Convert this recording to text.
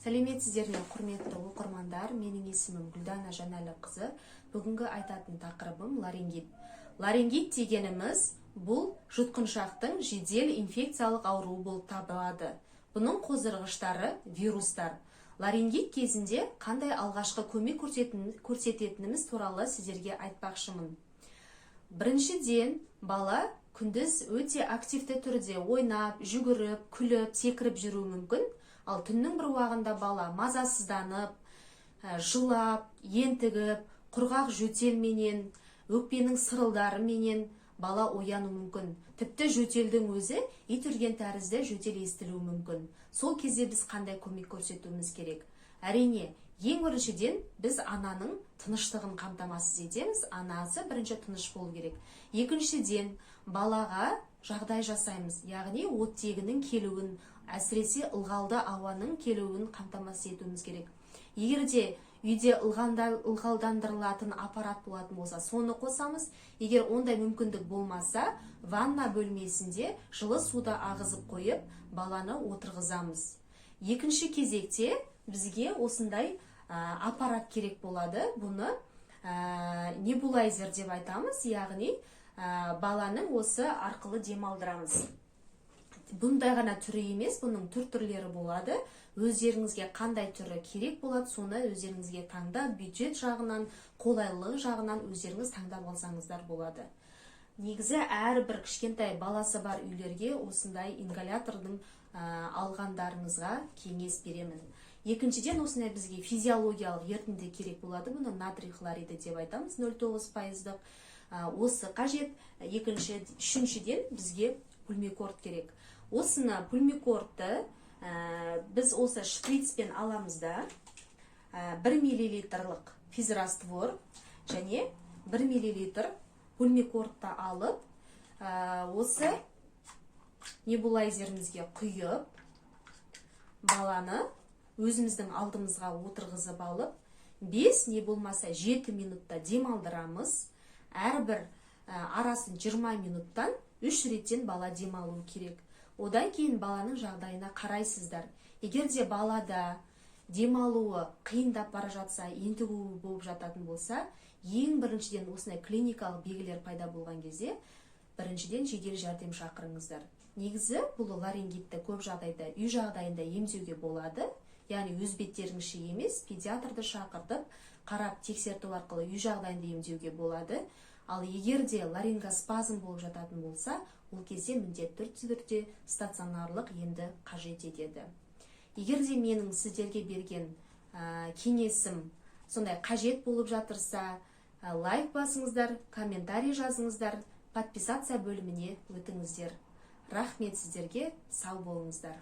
Сәлеметсіздер ме, құрметті оқырмандар, менің есімім Гүлдана Жанәліқызы. Бүгінгі айтатын тақырыбым ларингит. Ларингит дегеніміз бұл жұтқыншақтың жедел инфекциялық ауруы болып табылады. Бұның қоздырғыштары вирустар. Ларингит кезінде қандай алғашқы көмек көрсететініміз туралы сіздерге айтпақшымын. Біріншіден, бала күндіз өте активті түрде ойнап, жүгіріп, күліп, секіріп жүруі мүмкін. Ал түннің бір уағында бала мазасызданып, жылап, ентігіп, құрғақ жөтелменен, өкпенің сырылдарыменен бала ояну мүмкін. Тіпті жөтелдің өзі ит үрген тәрізді жөтел естілуі мүмкін. Сол кезде біз қандай көмек көрсетуіміз керек? Әрине, ең біріншіден біз ананың тыныштығын қамтамасыз етеміз. Анасы бірінші тыныш болу керек. Екіншіден, балаға жағдай жасаймыз, яғни оттегінің келуін, әсіресе ылғалды ауаның келуін қамтамасыз етуіміз керек. Егер де үйде ылғалдандырылатын аппарат болатын болса, соны қосамыз. Егер ондай мүмкіндік болмаса, ванна бөлмесінде жылы суда ағызып қойып, баланы отырғызамыз. Екінші кезекте бізге осындай аппарат керек болады. Бұны небулайзер деп айтамыз, яғни баланың осы арқылы демалдырамыз. Бұндай ғана түрі емес, бұның түрлері болады. Өздеріңізге қандай түрі керек болады, соны өздеріңізге таңдап, бюджет жағынан, қолайлылығы жағынан өздеріңіз таңдап алсаңыздар болады. Негізі әрбір кішкентай баласы бар үйлерге осындай ингалятордың алғандарыңызға кеңес беремін. Екіншіден, осындай бізге физиологиялық ерітінді керек болады. Бұны натрий хлориді деп айтамыз, 0,9%. Осы қажет. Үшіншіден бізге пульмикорд керек. Осыны пульмикордты біз осы шприцпен аламыз да, 1 мл физраствор және 1 мл пульмикордты алып, осы небулайзерімізге құйып, баланы өзіміздің алдымызға отырғызып алып, 5 не болмаса 7 минутта демалдырамыз. Әрбір арасын 20 минуттан 3 реттен бала демалу керек. Одан кейін баланың жағдайына қарайсыздар. Егер де балада демалуы қиындап бара жатса, ентігуі болып жататын болса, ең біріншіден осындай клиникалық белгілер пайда болған кезде, біріншіден жедел жәрдем шақырыңыздар. Негізі бұл ларингитті көп жағдайда үй жағдайында емдеуге болады. Яғни өз беттеріңізше емес, педиатрды шақыртып, қарап тексерту арқылы үй жағдайында емдеуге болады. Ал егер де ларингоспазм болып жататын болса, ол кезде міндетті түрде стационарлық емді қажет етеді. Егер де менің сіздерге берген кеңесім сондай қажет болып жатырса, лайк басыңыздар, комментарий жазыңыздар, подписация бөліміне өтіңіздер. Рахмет сіздерге, сау болыңыздар.